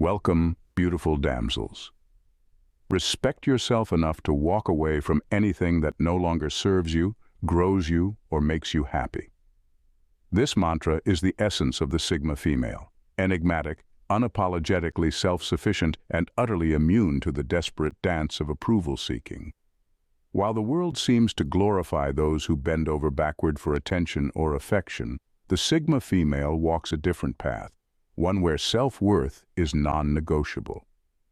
Welcome, beautiful damsels. Respect yourself enough to walk away from anything that no longer serves you, grows you, or makes you happy. This mantra is the essence of the Sigma female, enigmatic, unapologetically self-sufficient, and utterly immune to the desperate dance of approval-seeking. While the world seems to glorify those who bend over backward for attention or affection, the Sigma female walks a different path, one where self-worth is non-negotiable.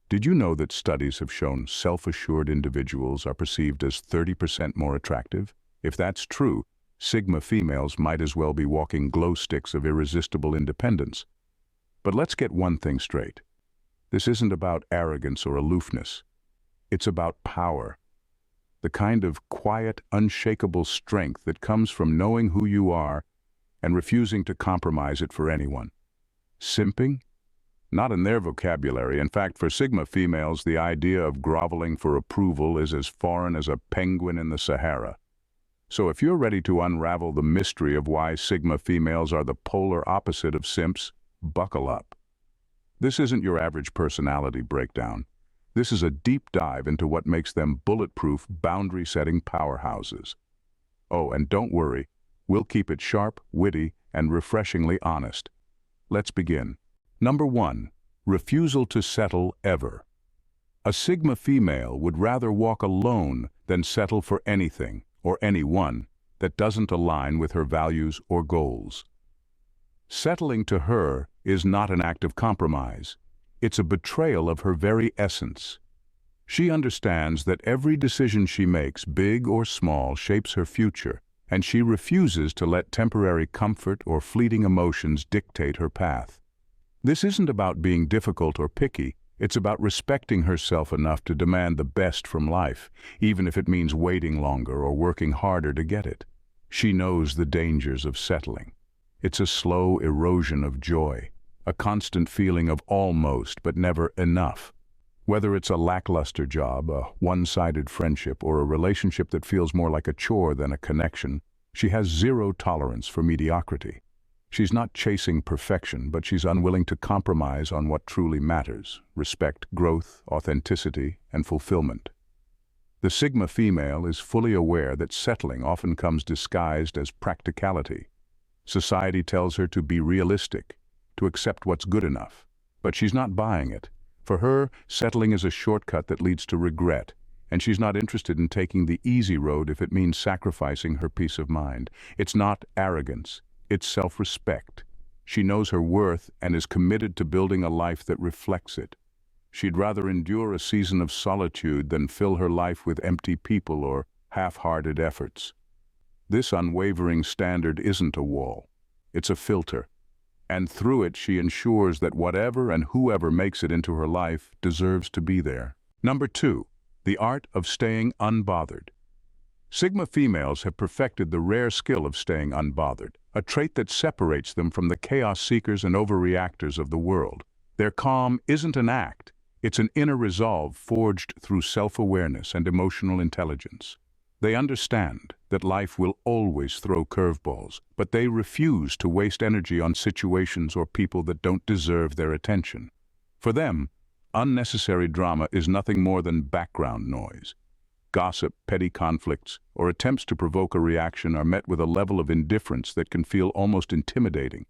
Did you know that studies have shown self-assured individuals are perceived as 30% more attractive? If that's true, Sigma females might as well be walking glow sticks of irresistible independence. But let's get one thing straight. This isn't about arrogance or aloofness. It's about power. The kind of quiet, unshakable strength that comes from knowing who you are and refusing to compromise it for anyone. Simping? Not in their vocabulary. In fact, for Sigma females, the idea of groveling for approval is as foreign as a penguin in the Sahara. So if you're ready to unravel the mystery of why Sigma females are the polar opposite of simps, buckle up. This isn't your average personality breakdown. This is a deep dive into what makes them bulletproof, boundary-setting powerhouses. Oh, and don't worry, we'll keep it sharp, witty, and refreshingly honest. Let's begin. Number 1. Refusal to settle ever. A Sigma female would rather walk alone than settle for anything, or anyone, that doesn't align with her values or goals. Settling to her is not an act of compromise. It's a betrayal of her very essence. She understands that every decision she makes, big or small, shapes her future, and she refuses to let temporary comfort or fleeting emotions dictate her path. This isn't about being difficult or picky. It's about respecting herself enough to demand the best from life, even if it means waiting longer or working harder to get it. She knows the dangers of settling. It's a slow erosion of joy, a constant feeling of almost but never enough. Whether it's a lackluster job, a one-sided friendship, or a relationship that feels more like a chore than a connection, she has zero tolerance for mediocrity. She's not chasing perfection, but she's unwilling to compromise on what truly matters: respect, growth, authenticity, and fulfillment. The Sigma female is fully aware that settling often comes disguised as practicality. Society tells her to be realistic, to accept what's good enough. But she's not buying it. For her, settling is a shortcut that leads to regret, and she's not interested in taking the easy road if it means sacrificing her peace of mind. It's not arrogance, it's self-respect. She knows her worth and is committed to building a life that reflects it. She'd rather endure a season of solitude than fill her life with empty people or half-hearted efforts. This unwavering standard isn't a wall, it's a filter. And through it she ensures that whatever and whoever makes it into her life deserves to be there. Number 2. The art of staying unbothered. Sigma females have perfected the rare skill of staying unbothered, a trait that separates them from the chaos seekers and overreactors of the world. Their calm isn't an act, it's an inner resolve forged through self-awareness and emotional intelligence. They understand that life will always throw curveballs, but they refuse to waste energy on situations or people that don't deserve their attention. For them, unnecessary drama is nothing more than background noise. Gossip, petty conflicts, or attempts to provoke a reaction are met with a level of indifference that can feel almost intimidating.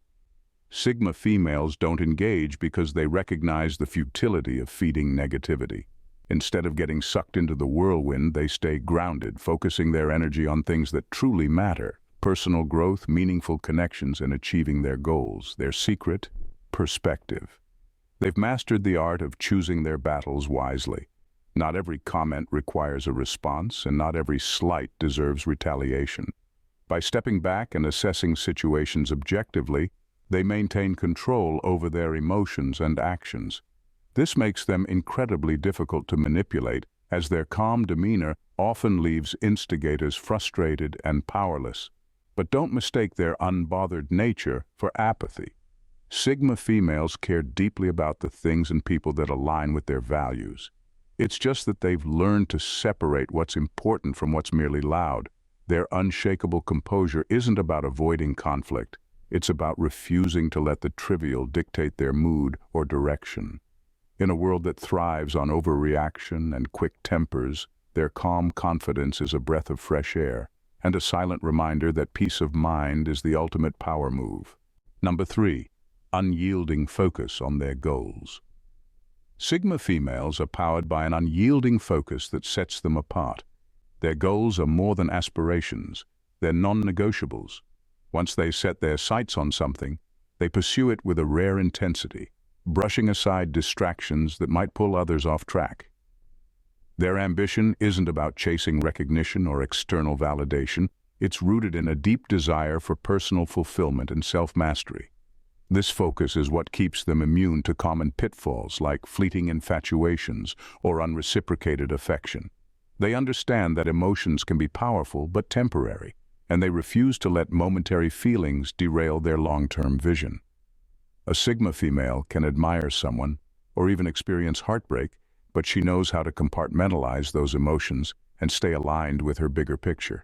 Sigma females don't engage because they recognize the futility of feeding negativity. Instead of getting sucked into the whirlwind, they stay grounded, focusing their energy on things that truly matter: personal growth, meaningful connections, and achieving their goals. Their secret? Perspective. They've mastered the art of choosing their battles wisely. Not every comment requires a response, and not every slight deserves retaliation. By stepping back and assessing situations objectively, they maintain control over their emotions and actions. This makes them incredibly difficult to manipulate, as their calm demeanor often leaves instigators frustrated and powerless. But don't mistake their unbothered nature for apathy. Sigma females care deeply about the things and people that align with their values. It's just that they've learned to separate what's important from what's merely loud. Their unshakable composure isn't about avoiding conflict. It's about refusing to let the trivial dictate their mood or direction. In a world that thrives on overreaction and quick tempers, their calm confidence is a breath of fresh air and a silent reminder that peace of mind is the ultimate power move. Number 3. Unyielding focus on their goals. Sigma females are powered by an unyielding focus that sets them apart. Their goals are more than aspirations, they're non-negotiables. Once they set their sights on something, they pursue it with a rare intensity, brushing aside distractions that might pull others off track. Their ambition isn't about chasing recognition or external validation, it's rooted in a deep desire for personal fulfillment and self-mastery. This focus is what keeps them immune to common pitfalls like fleeting infatuations or unreciprocated affection. They understand that emotions can be powerful but temporary, and they refuse to let momentary feelings derail their long-term vision. A Sigma female can admire someone or even experience heartbreak, but she knows how to compartmentalize those emotions and stay aligned with her bigger picture.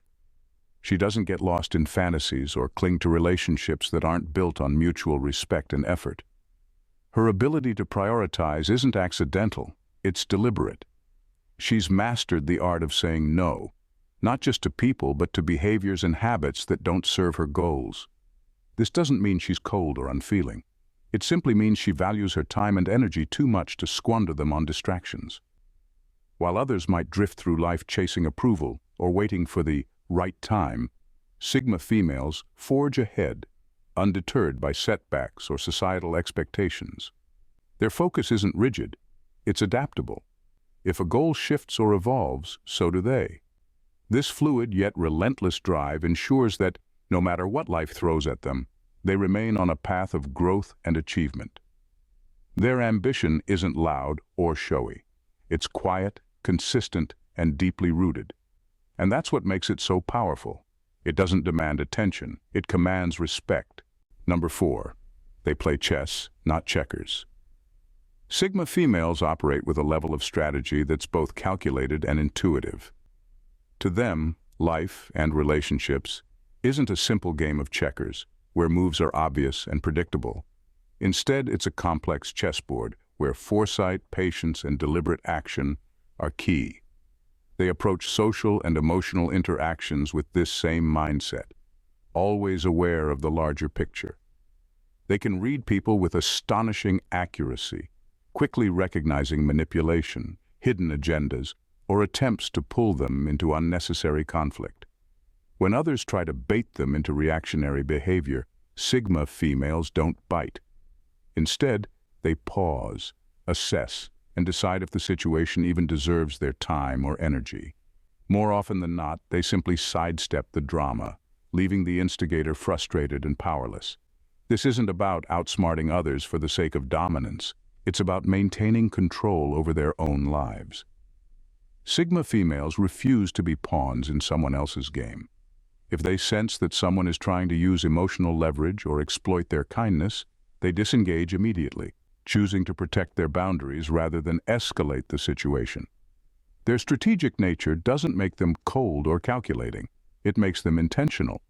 She doesn't get lost in fantasies or cling to relationships that aren't built on mutual respect and effort. Her ability to prioritize isn't accidental, it's deliberate. She's mastered the art of saying no, not just to people but to behaviors and habits that don't serve her goals. This doesn't mean she's cold or unfeeling. It simply means she values her time and energy too much to squander them on distractions. While others might drift through life chasing approval or waiting for the right time, Sigma females forge ahead, undeterred by setbacks or societal expectations. Their focus isn't rigid, it's adaptable. If a goal shifts or evolves, so do they. This fluid yet relentless drive ensures that, no matter what life throws at them, they remain on a path of growth and achievement. Their ambition isn't loud or showy. It's quiet, consistent, and deeply rooted. And that's what makes it so powerful. It doesn't demand attention, it commands respect. Number 4. They play chess, not checkers. Sigma females operate with a level of strategy that's both calculated and intuitive. To them, life and relationships isn't a simple game of checkers, where moves are obvious and predictable. Instead, it's a complex chessboard where foresight, patience, and deliberate action are key. They approach social and emotional interactions with this same mindset, always aware of the larger picture. They can read people with astonishing accuracy, quickly recognizing manipulation, hidden agendas, or attempts to pull them into unnecessary conflict. When others try to bait them into reactionary behavior, Sigma females don't bite. Instead, they pause, assess, and decide if the situation even deserves their time or energy. More often than not, they simply sidestep the drama, leaving the instigator frustrated and powerless. This isn't about outsmarting others for the sake of dominance. It's about maintaining control over their own lives. Sigma females refuse to be pawns in someone else's game. If they sense that someone is trying to use emotional leverage or exploit their kindness, they disengage immediately, choosing to protect their boundaries rather than escalate the situation. Their strategic nature doesn't make them cold or calculating. It makes them intentional.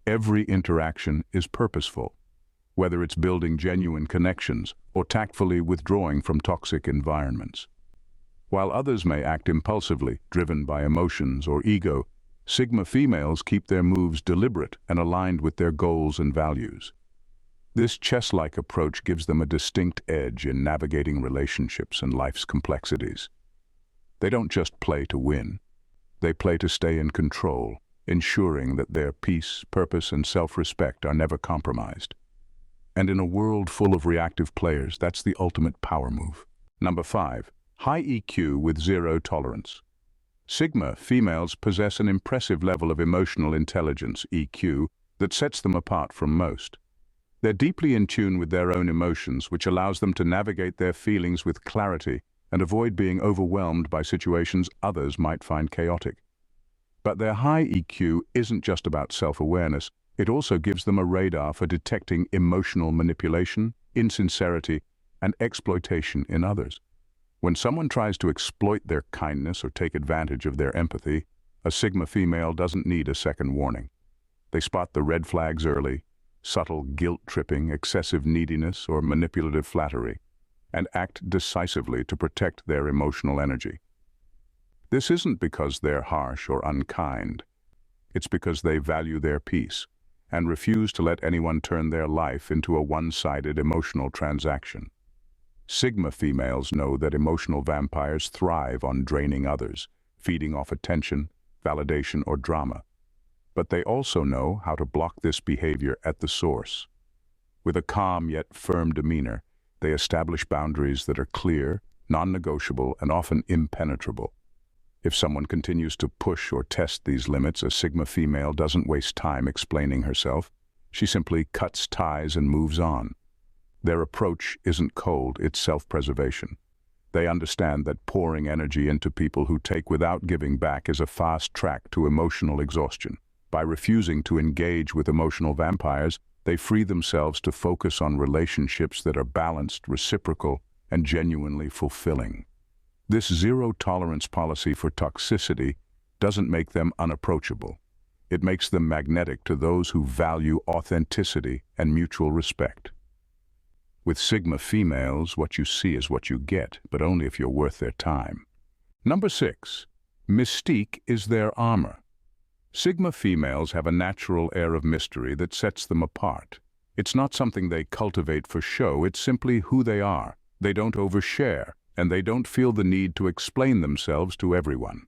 Every interaction is purposeful, whether it's building genuine connections or tactfully withdrawing from toxic environments. While others may act impulsively, driven by emotions or ego, Sigma females keep their moves deliberate and aligned with their goals and values. This chess-like approach gives them a distinct edge in navigating relationships and life's complexities. They don't just play to win. They play to stay in control, ensuring that their peace, purpose, and self-respect are never compromised. And in a world full of reactive players, that's the ultimate power move. Number 5. High EQ with zero tolerance. Sigma females possess an impressive level of emotional intelligence, EQ, that sets them apart from most. They're deeply in tune with their own emotions, which allows them to navigate their feelings with clarity and avoid being overwhelmed by situations others might find chaotic. But their high EQ isn't just about self-awareness, it also gives them a radar for detecting emotional manipulation, insincerity, and exploitation in others. When someone tries to exploit their kindness or take advantage of their empathy, a Sigma female doesn't need a second warning. They spot the red flags early: subtle guilt-tripping, excessive neediness, or manipulative flattery. and act decisively to protect their emotional energy. This isn't because they're harsh or unkind. It's because they value their peace and refuse to let anyone turn their life into a one-sided emotional transaction. Sigma females know that emotional vampires thrive on draining others, feeding off attention, validation, or drama. But they also know how to block this behavior at the source. With a calm yet firm demeanor, they establish boundaries that are clear, non-negotiable, and often impenetrable. If someone continues to push or test these limits, a Sigma female doesn't waste time explaining herself. She simply cuts ties and moves on. Their approach isn't cold, it's self-preservation. They understand that pouring energy into people who take without giving back is a fast track to emotional exhaustion. By refusing to engage with emotional vampires, they free themselves to focus on relationships that are balanced, reciprocal, and genuinely fulfilling. This zero-tolerance policy for toxicity doesn't make them unapproachable. It makes them magnetic to those who value authenticity and mutual respect. With Sigma females, what you see is what you get, but only if you're worth their time. Number 6. Mystique is their armor. Sigma females have a natural air of mystery that sets them apart. It's not something they cultivate for show, it's simply who they are. They don't overshare, and they don't feel the need to explain themselves to everyone.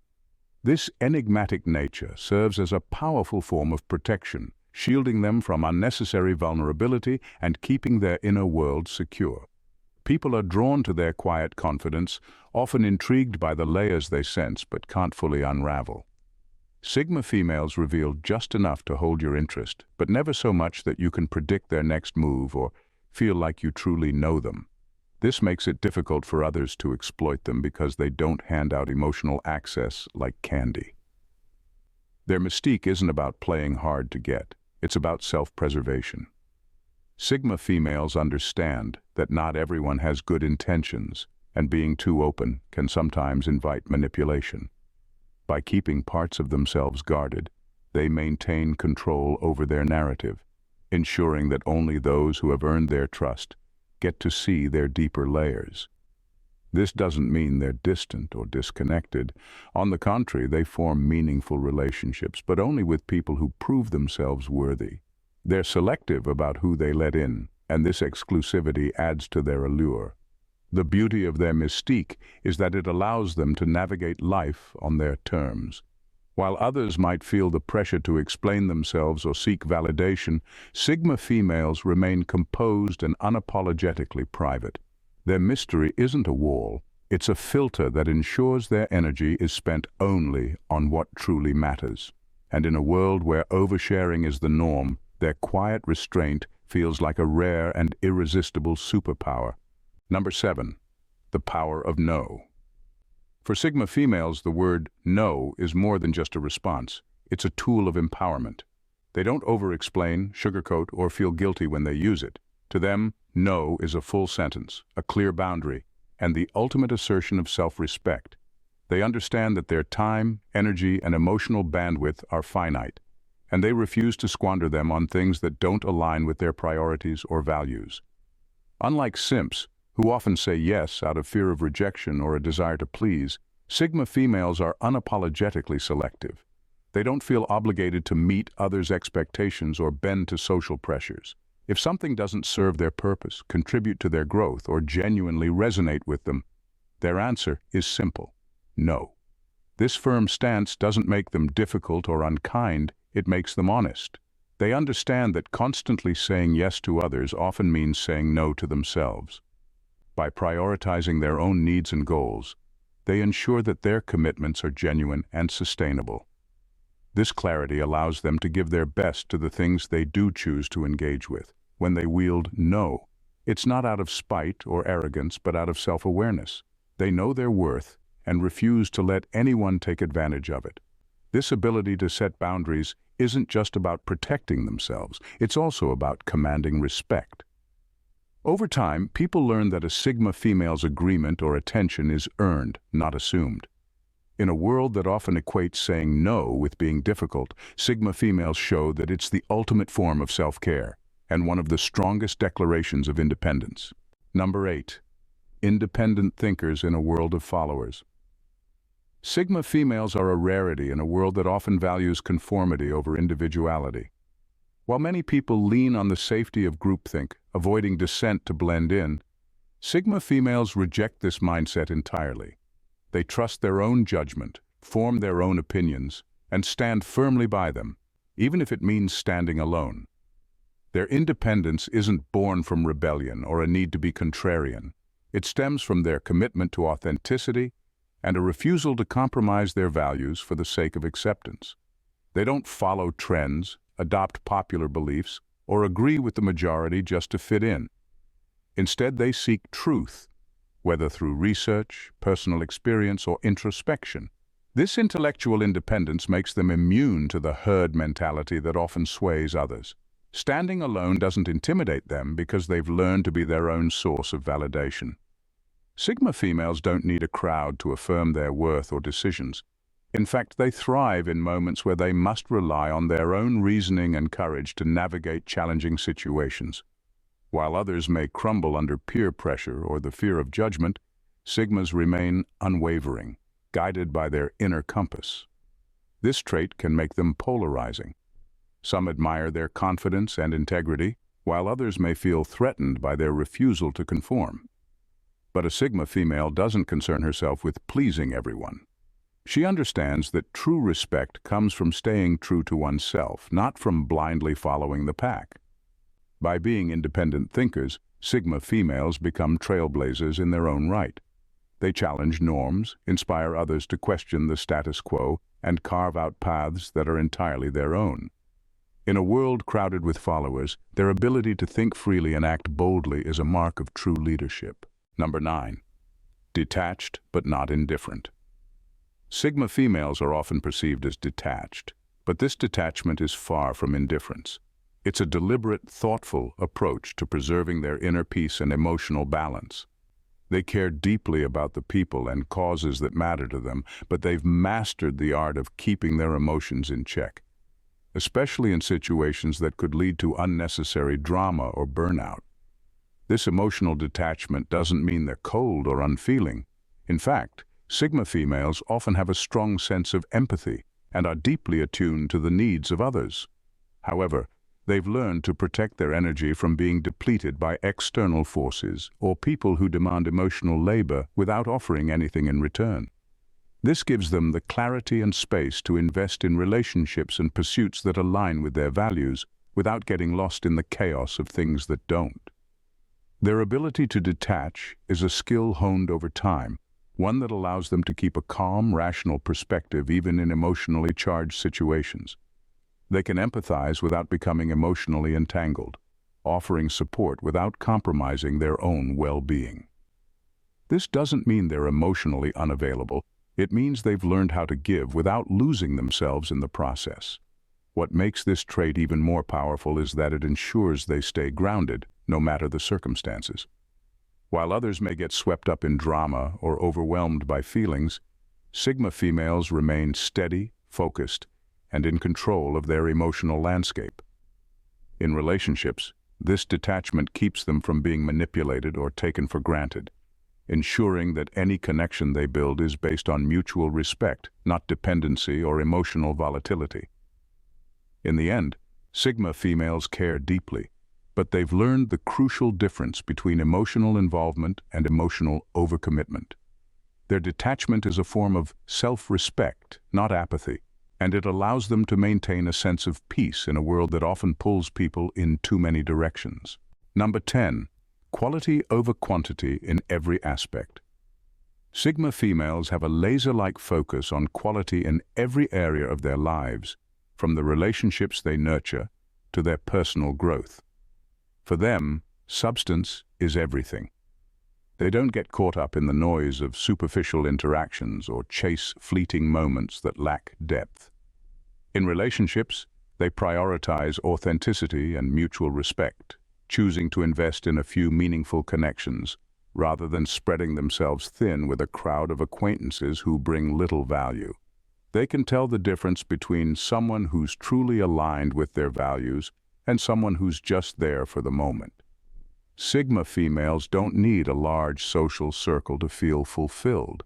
This enigmatic nature serves as a powerful form of protection, shielding them from unnecessary vulnerability and keeping their inner world secure. People are drawn to their quiet confidence, often intrigued by the layers they sense but can't fully unravel. Sigma females reveal just enough to hold your interest, but never so much that you can predict their next move or feel like you truly know them. This makes it difficult for others to exploit them because they don't hand out emotional access like candy. Their mystique isn't about playing hard to get, it's about self-preservation. Sigma females understand that not everyone has good intentions, and being too open can sometimes invite manipulation. By keeping parts of themselves guarded, they maintain control over their narrative, ensuring that only those who have earned their trust get to see their deeper layers. This doesn't mean they're distant or disconnected. On the contrary, they form meaningful relationships, but only with people who prove themselves worthy. They're selective about who they let in, and this exclusivity adds to their allure. The beauty of their mystique is that it allows them to navigate life on their terms. While others might feel the pressure to explain themselves or seek validation, Sigma females remain composed and unapologetically private. Their mystery isn't a wall, it's a filter that ensures their energy is spent only on what truly matters. And in a world where oversharing is the norm, their quiet restraint feels like a rare and irresistible superpower. Number 7. The power of no. For Sigma females, the word no is more than just a response. It's a tool of empowerment. They don't over-explain, sugarcoat, or feel guilty when they use it. To them, no is a full sentence, a clear boundary, and the ultimate assertion of self-respect. They understand that their time, energy, and emotional bandwidth are finite, and they refuse to squander them on things that don't align with their priorities or values. Unlike Simps, who often say yes out of fear of rejection or a desire to please, Sigma females are unapologetically selective. They don't feel obligated to meet others' expectations or bend to social pressures. If something doesn't serve their purpose, contribute to their growth, or genuinely resonate with them, their answer is simple: no. This firm stance doesn't make them difficult or unkind, it makes them honest. They understand that constantly saying yes to others often means saying no to themselves. By prioritizing their own needs and goals, they ensure that their commitments are genuine and sustainable. This clarity allows them to give their best to the things they do choose to engage with. When they wield no, it's not out of spite or arrogance, but out of self-awareness. They know their worth and refuse to let anyone take advantage of it. This ability to set boundaries isn't just about protecting themselves, it's also about commanding respect. Over time, people learn that a Sigma female's agreement or attention is earned, not assumed. In a world that often equates saying no with being difficult, Sigma females show that it's the ultimate form of self-care and one of the strongest declarations of independence. Number 8. independent thinkers in a world of followers. Sigma females are a rarity in a world that often values conformity over individuality. While many people lean on the safety of groupthink, avoiding dissent to blend in, Sigma females reject this mindset entirely. They trust their own judgment, form their own opinions, and stand firmly by them, even if it means standing alone. Their independence isn't born from rebellion or a need to be contrarian. It stems from their commitment to authenticity and a refusal to compromise their values for the sake of acceptance. They don't follow trends, adopt popular beliefs, or agree with the majority just to fit in. Instead, they seek truth, whether through research, personal experience, or introspection. This intellectual independence makes them immune to the herd mentality that often sways others. Standing alone doesn't intimidate them because they've learned to be their own source of validation. Sigma females don't need a crowd to affirm their worth or decisions. In fact, they thrive in moments where they must rely on their own reasoning and courage to navigate challenging situations. While others may crumble under peer pressure or the fear of judgment, Sigmas remain unwavering, guided by their inner compass. This trait can make them polarizing. Some admire their confidence and integrity, while others may feel threatened by their refusal to conform. But a Sigma female doesn't concern herself with pleasing everyone. She understands that true respect comes from staying true to oneself, not from blindly following the pack. By being independent thinkers, Sigma females become trailblazers in their own right. They challenge norms, inspire others to question the status quo, and carve out paths that are entirely their own. In a world crowded with followers, their ability to think freely and act boldly is a mark of true leadership. Number 9. Detached but not indifferent. Sigma females are often perceived as detached, but this detachment is far from indifference. It's a deliberate, thoughtful approach to preserving their inner peace and emotional balance. They care deeply about the people and causes that matter to them, but they've mastered the art of keeping their emotions in check, especially in situations that could lead to unnecessary drama or burnout. This emotional detachment doesn't mean they're cold or unfeeling. In fact, Sigma females often have a strong sense of empathy and are deeply attuned to the needs of others. However, they've learned to protect their energy from being depleted by external forces or people who demand emotional labor without offering anything in return. This gives them the clarity and space to invest in relationships and pursuits that align with their values without getting lost in the chaos of things that don't. Their ability to detach is a skill honed over time, one that allows them to keep a calm, rational perspective even in emotionally charged situations. They can empathize without becoming emotionally entangled, offering support without compromising their own well-being. This doesn't mean they're emotionally unavailable. It means they've learned how to give without losing themselves in the process. What makes this trait even more powerful is that it ensures they stay grounded, no matter the circumstances. While others may get swept up in drama or overwhelmed by feelings, Sigma females remain steady, focused, and in control of their emotional landscape. In relationships, this detachment keeps them from being manipulated or taken for granted, ensuring that any connection they build is based on mutual respect, not dependency or emotional volatility. In the end, Sigma females care deeply, but they've learned the crucial difference between emotional involvement and emotional overcommitment. Their detachment is a form of self-respect, not apathy, and it allows them to maintain a sense of peace in a world that often pulls people in too many directions. Number 10. Quality over quantity in every aspect. Sigma females have a laser-like focus on quality in every area of their lives, from the relationships they nurture to their personal growth. For them, substance is everything. They don't get caught up in the noise of superficial interactions or chase fleeting moments that lack depth. In relationships, they prioritize authenticity and mutual respect, choosing to invest in a few meaningful connections rather than spreading themselves thin with a crowd of acquaintances who bring little value. They can tell the difference between someone who's truly aligned with their values and someone who's just there for the moment. Sigma females don't need a large social circle to feel fulfilled.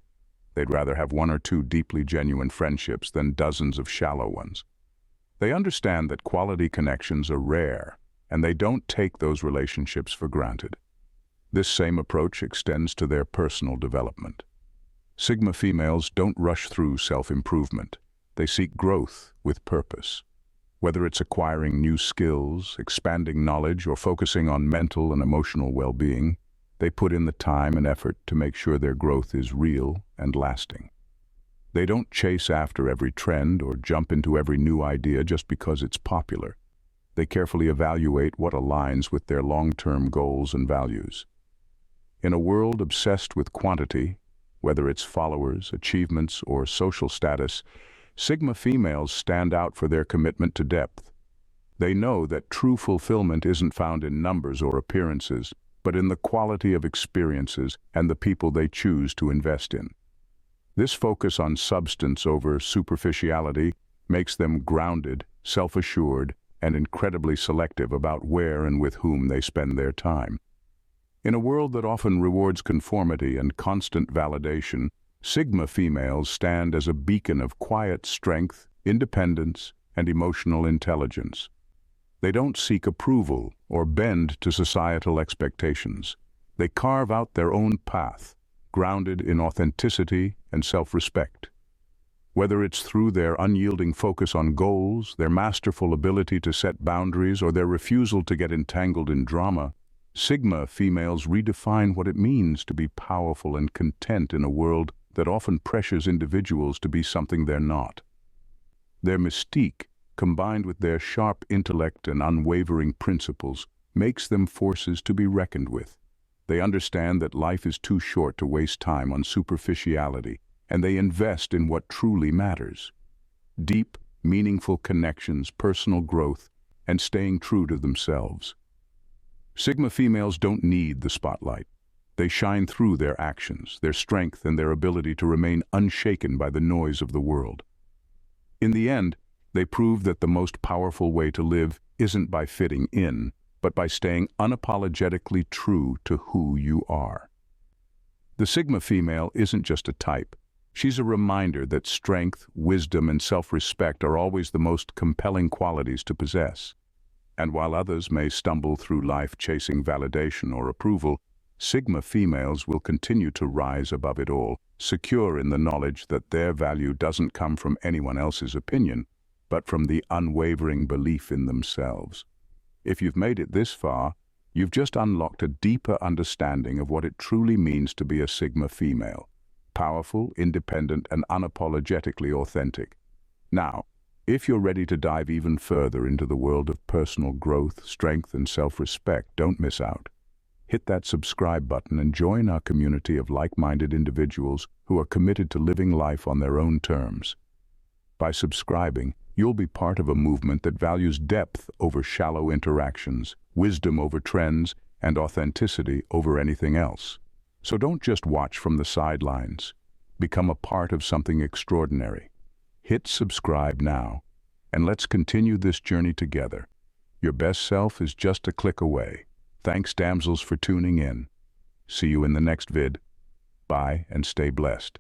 They'd rather have one or two deeply genuine friendships than dozens of shallow ones. They understand that quality connections are rare, and they don't take those relationships for granted. This same approach extends to their personal development. Sigma females don't rush through self-improvement. They seek growth with purpose. Whether it's acquiring new skills, expanding knowledge, or focusing on mental and emotional well-being, they put in the time and effort to make sure their growth is real and lasting. They don't chase after every trend or jump into every new idea just because it's popular. They carefully evaluate what aligns with their long-term goals and values. In a world obsessed with quantity, whether it's followers, achievements, or social status, Sigma females stand out for their commitment to depth. They know that true fulfillment isn't found in numbers or appearances, but in the quality of experiences and the people they choose to invest in. This focus on substance over superficiality makes them grounded, self-assured, and incredibly selective about where and with whom they spend their time. In a world that often rewards conformity and constant validation, Sigma females stand as a beacon of quiet strength, independence, and emotional intelligence. They don't seek approval or bend to societal expectations. They carve out their own path, grounded in authenticity and self-respect. Whether it's through their unyielding focus on goals, their masterful ability to set boundaries, or their refusal to get entangled in drama, Sigma females redefine what it means to be powerful and content in a world that often pressures individuals to be something they're not. Their mystique, combined with their sharp intellect and unwavering principles, makes them forces to be reckoned with. They understand that life is too short to waste time on superficiality, and they invest in what truly matters: deep, meaningful connections, personal growth, and staying true to themselves. Sigma females don't need the spotlight. They shine through their actions, their strength, and their ability to remain unshaken by the noise of the world. In the end, they prove that the most powerful way to live isn't by fitting in, but by staying unapologetically true to who you are. The Sigma female isn't just a type. She's a reminder that strength, wisdom, and self-respect are always the most compelling qualities to possess. And while others may stumble through life chasing validation or approval, Sigma females will continue to rise above it all, secure in the knowledge that their value doesn't come from anyone else's opinion, but from the unwavering belief in themselves. If you've made it this far, you've just unlocked a deeper understanding of what it truly means to be a Sigma female: powerful, independent, and unapologetically authentic. Now, if you're ready to dive even further into the world of personal growth, strength, and self-respect, don't miss out. Hit that subscribe button and join our community of like-minded individuals who are committed to living life on their own terms. By subscribing, you'll be part of a movement that values depth over shallow interactions, wisdom over trends, and authenticity over anything else. So don't just watch from the sidelines. Become a part of something extraordinary. Hit subscribe now, and let's continue this journey together. Your best self is just a click away. Thanks, damsels, for tuning in. See you in the next vid. Bye, and stay blessed.